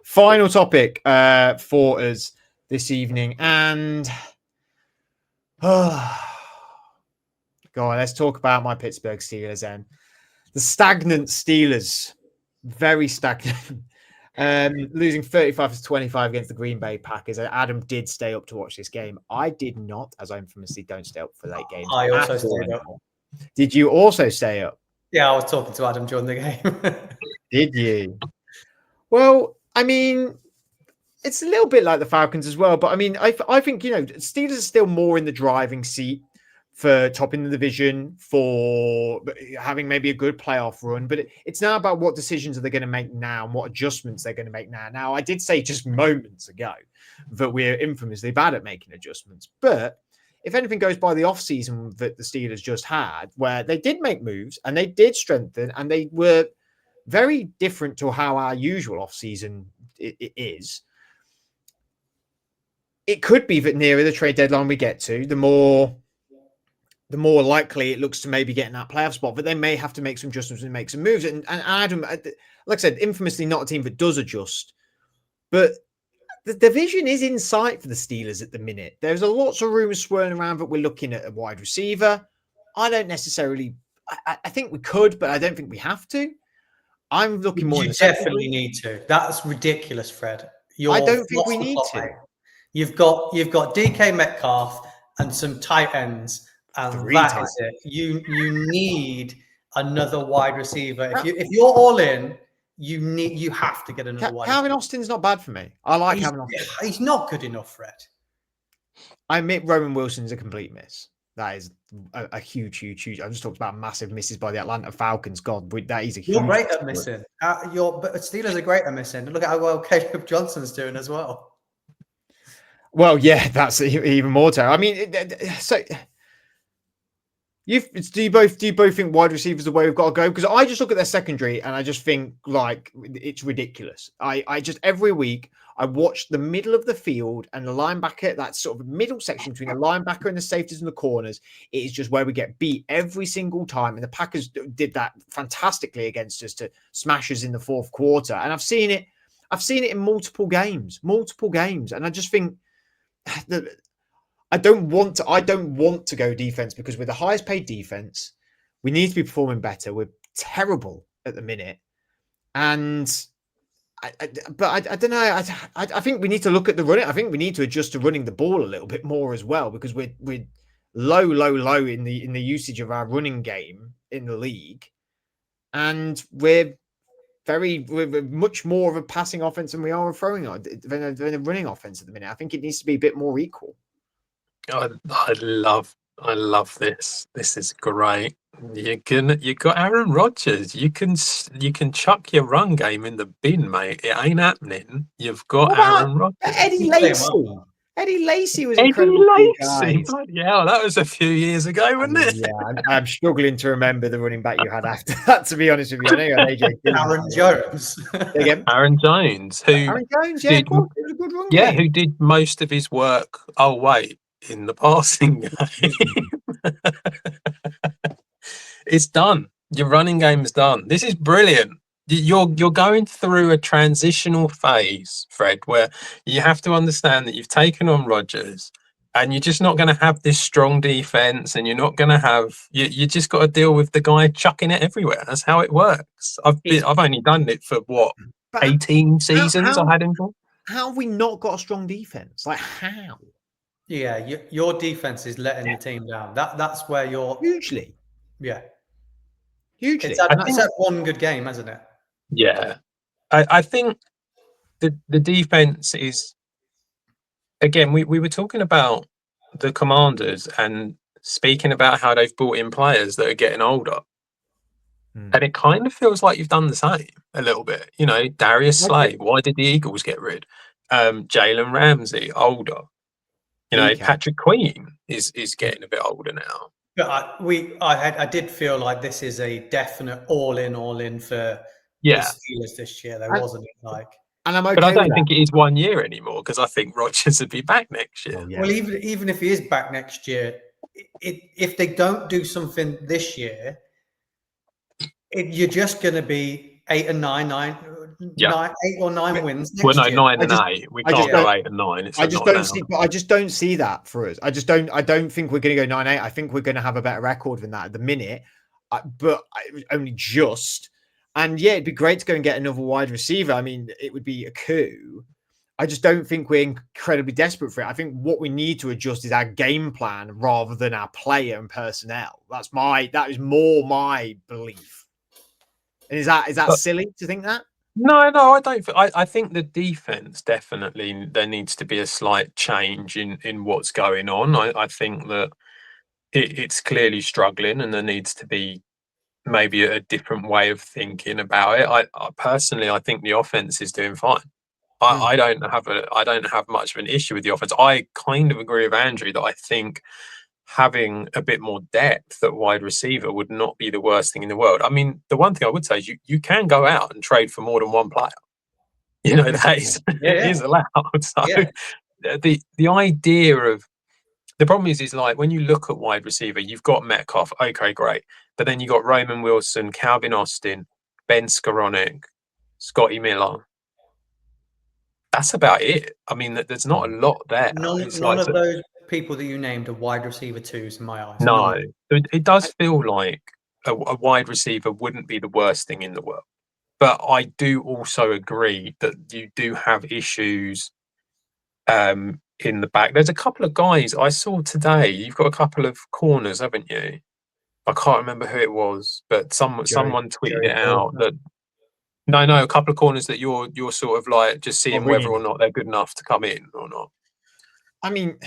Final topic for us this evening, and go on, let's talk about my Pittsburgh Steelers then. The stagnant Steelers, very stagnant. Losing 35-25 against the Green Bay Packers. Adam did stay up to watch this game. I did not, as I infamously don't stay up for late games. I also stayed up. Did you also stay up? Yeah, I was talking to Adam during the game. Did you? Well, I mean, it's a little bit like the Falcons as well. But I mean, I think, Steelers are still more in the driving seat for topping the division, for having maybe a good playoff run. But it's now about what decisions are they going to make now and what adjustments they're going to make now. Now, I did say just moments ago that we're infamously bad at making adjustments. But if anything goes by the offseason that the Steelers just had, where they did make moves and they did strengthen and they were very different to how our usual offseason is, it could be that nearer the trade deadline we get to, the more likely it looks to maybe get in that playoff spot, but they may have to make some adjustments and make some moves. And Adam, like I said, infamously not a team that does adjust, but the division is in sight for the Steelers at the minute. There's lots of rumors swirling around that we're looking at a wide receiver. I don't necessarily, I think we could, but I don't think we have to. I'm looking more. You definitely need to. That's ridiculous, Fred. I don't think we need to. You've got DK Metcalf and some tight ends. And that is it. You need another wide receiver. If you're all in, you have to get another wide receiver. Calvin Austin's not bad for me. I like Calvin Austin. He's not good enough, Fred. I admit Roman Wilson's a complete miss. That is a huge. I just talked about massive misses by the Atlanta Falcons. God, that is a huge. You're great at missing. But Steelers are great at missing. Look at how well Caleb Johnson's doing as well. Well, yeah, that's even more terrible. I mean, so. Do you both think wide receivers is the way we've got to go? Because I just look at their secondary and I just think like it's ridiculous. I just every week I watch the middle of the field and the linebacker, that sort of middle section between the linebacker and the safeties and the corners. It is just where we get beat every single time. And the Packers did that fantastically against us to smash us in the fourth quarter. And I've seen it in multiple games. And I just think that I don't want to go defense because we're the highest paid defense. We need to be performing better. We're terrible at the minute. And I don't know. I think we need to look at the running. I think we need to adjust to running the ball a little bit more as well, because we're low in the usage of our running game in the league. And we're much more of a passing offense than we are a throwing than a running offense at the minute. I think it needs to be a bit more equal. I love this. This is great. You got Aaron Rodgers. You can chuck your run game in the bin, mate. It ain't happening. You've got Aaron Rodgers. Eddie Lacy. Eddie Lacy was incredible. Yeah, that was a few years ago, wasn't it? Yeah, I'm struggling to remember the running back you had after that, to be honest with you. I know you had Aaron Jones. Aaron Jones, yeah, it was a good run game. Who did most of his work in the passing game. It's done. Your running game is done. This is brilliant. You're going through a transitional phase, Fred, where you have to understand that you've taken on Rodgers and you're just not going to have this strong defense, and you're not going to have you just got to deal with the guy chucking it everywhere. That's how it works. I've only done it for 18 seasons I had him for. How have we not got a strong defense? Like how? Yeah, your defense is letting the team down. That's where you're hugely. Yeah, hugely. It's had one good game, hasn't it? Yeah, I think the defense is. Again, we were talking about the Commanders and speaking about how they've brought in players that are getting older, and it kind of feels like you've done the same a little bit. Darius Slay. Why did the Eagles get rid? Jalen Ramsey, older. Patrick Queen is getting a bit older now. But I did feel like this is a definite all in for the Steelers this year. There wasn't like, and I'm okay. But I don't think it is 1 year anymore, because I think Rodgers will be back next year. Well, even if he is back next year, if they don't do something this year, you're just going to be 8 and 9, 8 or 9 wins next Well, no, year. 9 and 8. We can't go 8 and 9. It's I just not don't allowed. see. But I just don't see that for us. I don't think we're going to go 9-8. I think we're going to have a better record than that at the minute. Only just. And yeah, it'd be great to go and get another wide receiver. I mean, it would be a coup. I just don't think we're incredibly desperate for it. I think what we need to adjust is our game plan rather than our player and personnel. That is more my belief. And is that silly to think that? No, I don't. I think the defense definitely there needs to be a slight change in what's going on. I think that it's clearly struggling, and there needs to be maybe a different way of thinking about it. I personally, I think the offense is doing fine. I don't have much of an issue with the offense. I kind of agree with Andrew that I think having a bit more depth at wide receiver would not be the worst thing in the world. I mean, the one thing I would say is you can go out and trade for more than one player. You know, that is allowed. So the idea of the problem is like when you look at wide receiver, you've got Metcalf, okay, great. But then you got Roman Wilson, Calvin Austin, Ben Skoranek, Scotty Miller. That's about it. I mean, there's not a lot there. None of those people that you named are wide receiver 2s in my eyes. No, it does feel like a wide receiver wouldn't be the worst thing in the world. But I do also agree that you do have issues in the back. There's a couple of guys I saw today. You've got a couple of corners, haven't you? I can't remember who it was, but someone tweeted it out that no, a couple of corners that you're sort of like just seeing whether or not they're good enough to come in or not. I mean,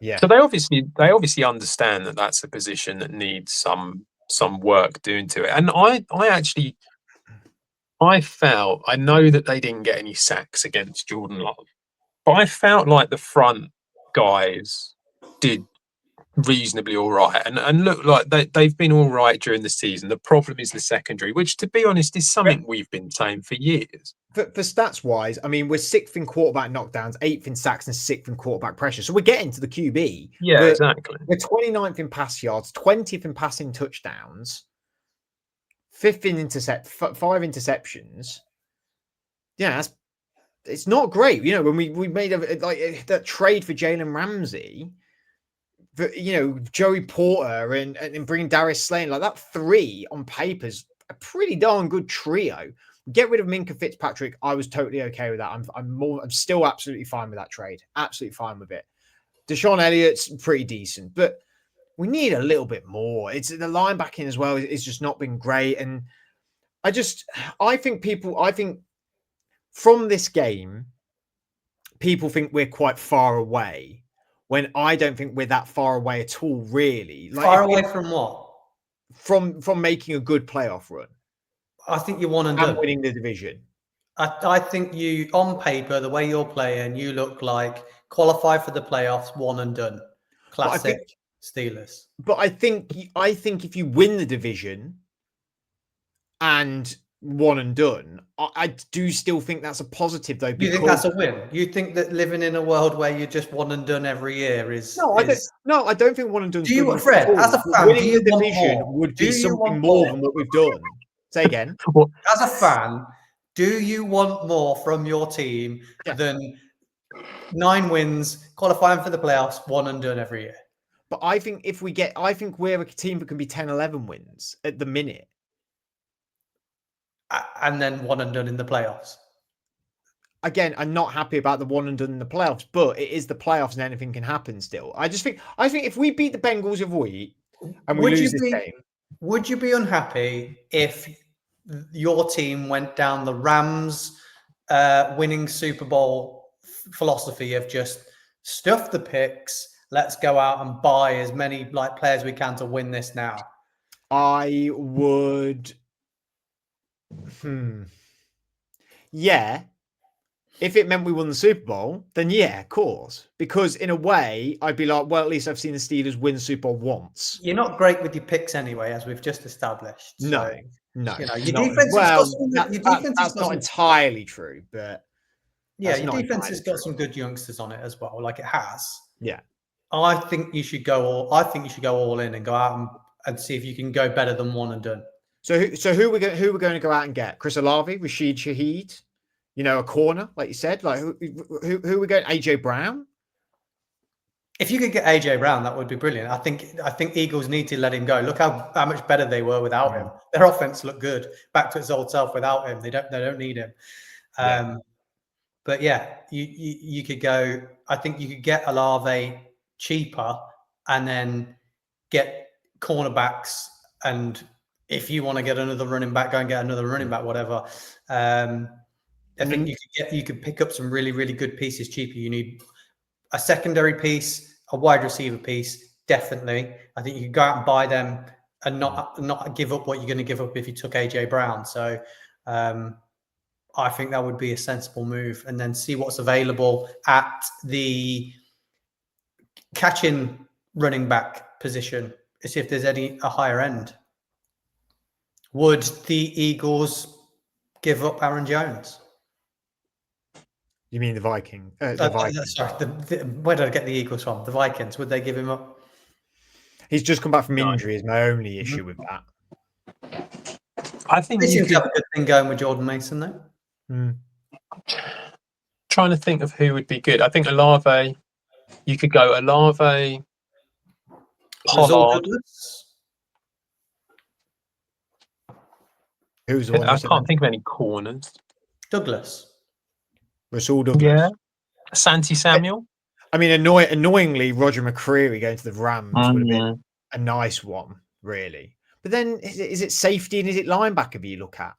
yeah. So they obviously understand that that's a position that needs some work doing to it. And I know that they didn't get any sacks against Jordan Love, but I felt like the front guys did reasonably all right and look like they've been all right during the season. The problem is the secondary, which to be honest is something we've been saying for years. For stats wise, I mean, we're 6th in quarterback knockdowns, 8th in sacks, and 6th in quarterback pressure. So we're getting to the QB. Yeah, exactly. We're 29th in pass yards, 20th in passing touchdowns, 5th in 5 interceptions. Yeah, it's not great. You know, when we made that trade for Jalen Ramsey, Joey Porter and bringing Darius Slayton, like that 3 on paper's a pretty darn good trio. Get rid of Minka Fitzpatrick. I was totally okay with that. I'm still absolutely fine with that trade. Absolutely fine with it. Deshaun Elliott's pretty decent, but we need a little bit more. It's the linebacking as well. It's just not been great. And I think from this game, people think we're quite far away when I don't think we're that far away at all, really. Like, far away from what? From making a good playoff run. I think you're one and done. Winning the division. I think you, on paper, the way you're playing, you look like qualify for the playoffs, one and done. Classic Steelers. But I think if you win the division and one and done, I do still think that's a positive, though. You think that's a win? You think that living in a world where you're just one and done every year is? I don't think one and done. Do you, Fred, as a fan, winning the division would be something more than what we've done? Say again. As a fan, do you want more from your team than 9 wins, qualifying for the playoffs, one and done every year? But I think we're a team that can be 10, 11 wins at the minute. And then one and done in the playoffs. Again, I'm not happy about the one and done in the playoffs, but it is the playoffs and anything can happen still. I think if we beat the Bengals every week and we lose this game. Would you be unhappy if your team went down the Rams winning Super Bowl philosophy of just stuff the picks, let's go out and buy as many players we can to win this now? I would. Yeah. If it meant we won the Super Bowl, then yeah, of course. Because in a way, I'd be like, well, at least I've seen the Steelers win the Super Bowl once. You're not great with your picks anyway, as we've just established. No. Your defense that's not entirely true, but yeah, your defense has got some good youngsters on it as well, like it has. Yeah. I think you should go all in and go out and see if you can go better than one and done. So who we're going to go out and get? Chris Olave, Rashid Shaheed, a corner, like you said. Like who are we going? AJ Brown. If you could get AJ Brown, that would be brilliant. I think Eagles need to let him go. Look how much better they were without him. Their offense looked good, back to its old self without him. They don't need him. But yeah, you could go. I think you could get Olave cheaper, and then get cornerbacks. And if you want to get another running back, go and get another running back. Whatever. I think you could pick up some really, really good pieces cheaper. You need a secondary piece, a wide receiver piece, definitely. I think you could go out and buy them and not give up what you're going to give up if you took AJ Brown. So I think that would be a sensible move, and then see what's available at the catching running back position. See if there's a higher end. Would the Eagles give up Aaron Jones? You mean the Vikings? Sorry, where did I get the Eagles from? The Vikings. Would they give him up? He's just come back from injury. Is my only issue with that. I think they seem to have a good thing going with Jordan Mason, though. Trying to think of who would be good. I think Olave. You could go Olave, Pollard. Who's the one? I can't think of any corners. Douglas. Rasul Douglas. Yeah. Santi Samuel. I mean, annoyingly, Roger McCreary going to the Rams would have been a nice one, really. But then, is it safety and is it linebacker you look at?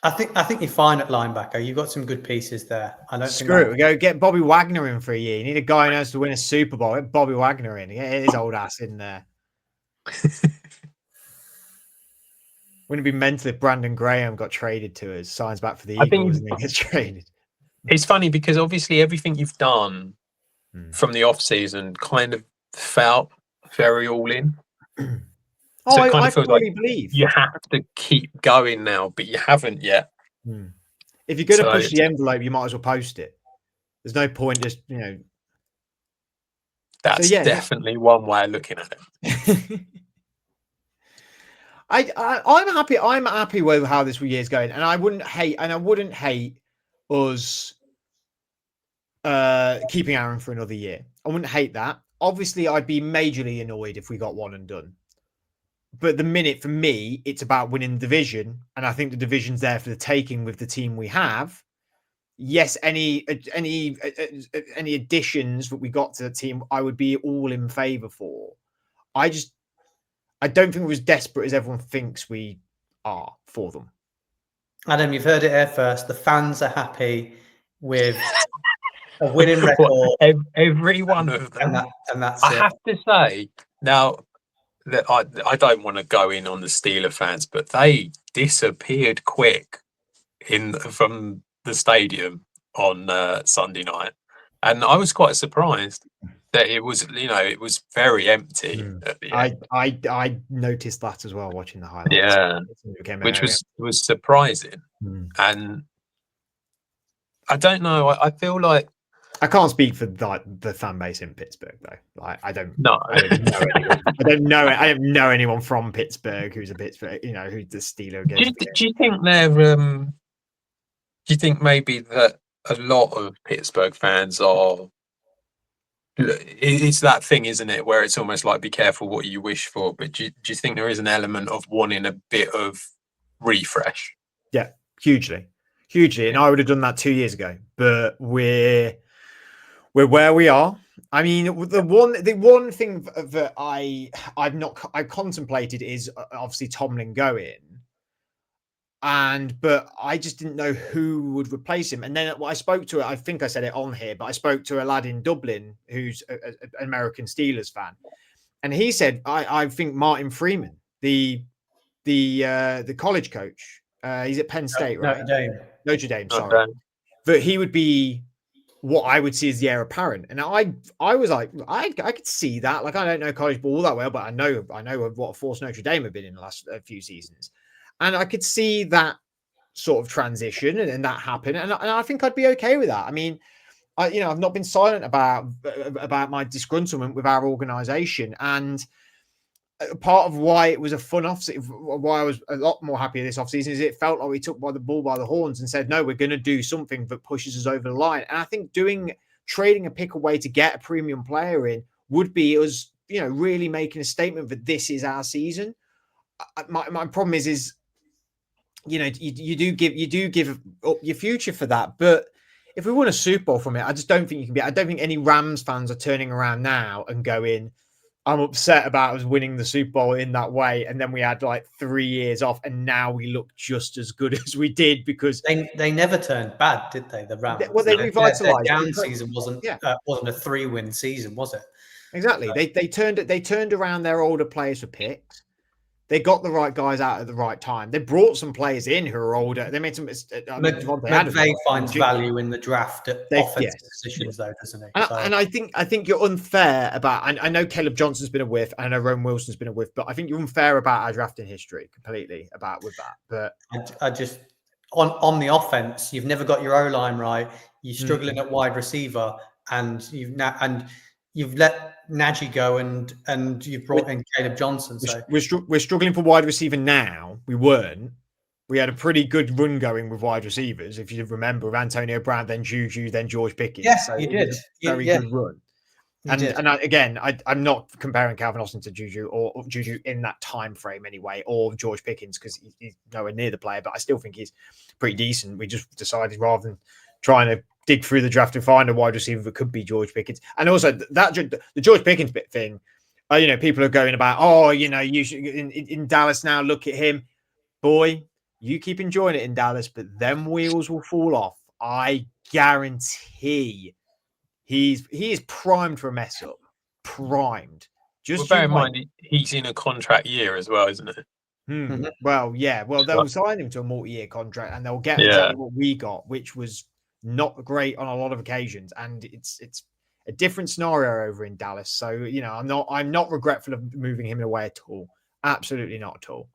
I think you're fine at linebacker. You've got some good pieces there. I don't Screw it. We go get Bobby Wagner in for a year. You need a guy who knows to win a Super Bowl. Get Bobby Wagner in. Get his old ass in there. Wouldn't it be mental if Brandon Graham got traded to us, signs back for the Eagles, and then gets traded? It's funny because obviously everything you've done from the off season kind of felt very all in. So it kind of feels like believe you have to keep going now, but you haven't yet. If you're going to push the envelope, you might as well post it. There's no point just, That's definitely one way of looking at it. I'm happy. I'm happy with how this year's going, and I wouldn't hate us keeping Aaron for another year. I wouldn't hate that. Obviously, I'd be majorly annoyed if we got one and done. But the minute, for me, it's about winning the division, and I think the division's there for the taking with the team we have. Yes, any additions that we got to the team, I would be all in favour for. I don't think we're as desperate as everyone thinks we are for them. Adam, you've heard it here first. The fans are happy with a winning record. Every one of them. And that's I have to say, now, that I don't want to go in on the Steeler fans, but they disappeared quick from the stadium on Sunday night. And I was quite surprised that it was very empty at the end. I noticed that as well watching the highlights. Yeah, which was surprising. And I don't know. I feel like I can't speak for the fan base in Pittsburgh though. Like I don't know anyone. I don't know anyone from Pittsburgh who's a Pittsburgh. Who's the Steeler. Do you think they're? Do you think maybe that a lot of Pittsburgh fans are? It's that thing, isn't it, where it's almost like be careful what you wish for. But do you think there is an element of wanting a bit of refresh? Yeah, hugely, and I would have done that 2 years ago. But we're where we are. I mean, the one thing that I've contemplated is obviously Tomlin going. But I just didn't know who would replace him. And then I spoke to, I think I said it on here, but I spoke to a lad in Dublin who's an American Steelers fan, and he said, I think Martin Freeman, the college coach, he's at Penn State, right? Notre Dame, sorry. But he would be what I would see as the heir apparent. And I was like, I could see that. Like, I don't know college ball that well, but I know what a force Notre Dame have been in the last few seasons. And I could see that sort of transition and that happen. And I think I'd be okay with that. I mean, I've not been silent about my disgruntlement with our organization. And part of why it was a fun offseason, why I was a lot more happy this offseason, is it felt like we took the bull by the horns and said, no, we're going to do something that pushes us over the line. And I think trading a pick away to get a premium player in would be us, really making a statement that this is our season. My problem is you do give up your future for that, but if we won a Super Bowl from it, I just don't think you can be. I don't think any Rams fans are turning around now and going, I'm upset about us winning the Super Bowl in that way. And then we had like 3 years off and now we look just as good as we did because they never turned bad, did they? The Rams. Well, they revitalized. Their down season wasn't a 3-win season, was it? Exactly. They turned around their older players for picks. They got the right guys out at the right time. They brought some players in who are older. They made some. McVay finds value in the draft at offensive positions, though, doesn't he? And I think you're unfair about. I know Caleb Johnson's been a whiff. I know Roman Wilson's been a whiff, but I think you're unfair about our drafting history completely with that. But I just on the offense, you've never got your O-line right. You're struggling at wide receiver, and you've let Nagy go and you've brought in Caleb Johnson. So we're struggling for wide receiver now. We weren't. We had a pretty good run going with wide receivers, if you remember, with Antonio Brown, then Juju, then George Pickens. Yes, so you did. Very good run. I'm not comparing Calvin Austin to Juju or Juju in that time frame anyway, or George Pickens because he's nowhere near the player, but I still think he's pretty decent. We just decided rather than trying to dig through the draft and find a wide receiver that could be George Pickens. And also the George Pickens bit thing, people are going about, you should in Dallas now, look at him. Boy, you keep enjoying it in Dallas, but them wheels will fall off. I guarantee he is primed for a mess up. Primed. Just bear in mind, he's in a contract year as well, isn't it? Well, yeah. Well, they'll sign him to a multi-year contract and they'll get exactly what we got, which was not great on a lot of occasions, and it's a different scenario over in Dallas. So I'm not regretful of moving him away at all. Absolutely not at all.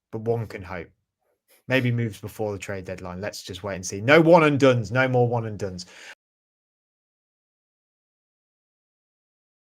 But one can hope. Maybe moves before the trade deadline. Let's just wait and see. No one and dones. No more one and dones.